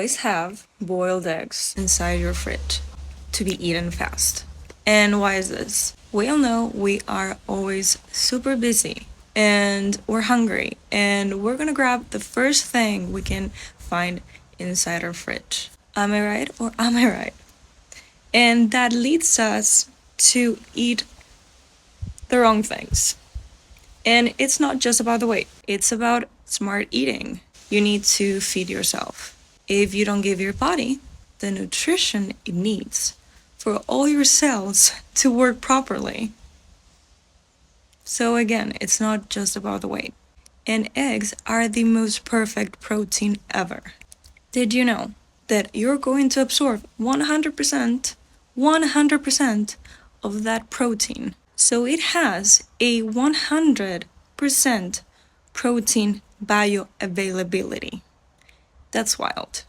Always have boiled eggs inside your fridge to be eaten fast. And why is this? We all know we are always super busy and we're hungry and we're gonna grab the first thing we can find inside our fridge. Am I right or am I right? And that leads us to eat the wrong things. And it's not just about the weight, it's about smart eating. You need to feed yourself. If you don't give your body the nutrition it needs for all your cells to work properly. So again, it's not just about the weight. And eggs are the most perfect protein ever. Did you know that you're going to absorb 100% of that protein? So it has a 100% protein bioavailability. That's wild.